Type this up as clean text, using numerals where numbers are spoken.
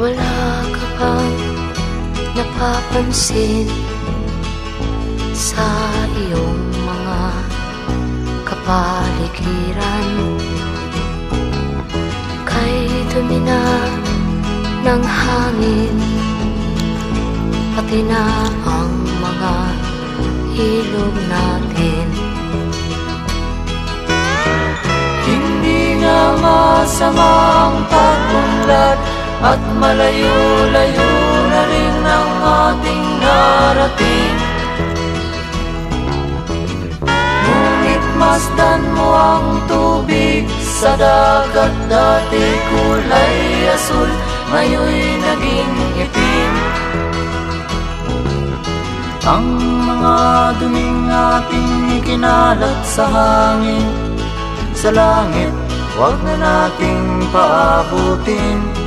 Wala ka bang napapansin sa iyong mga kapaligiran? Kay dumi na ng hangin, pati na ang mga ilog natin. Hindi nga masamang pag-unlad at malayo-layo na rin ang ating narating. Ngunit masdan mo ang tubig sa dagat, dati kulay asul, ngayon'y naging itim. Ang mga duming ating ikinalat sa hangin, sa langit, huwag na nating paabutin.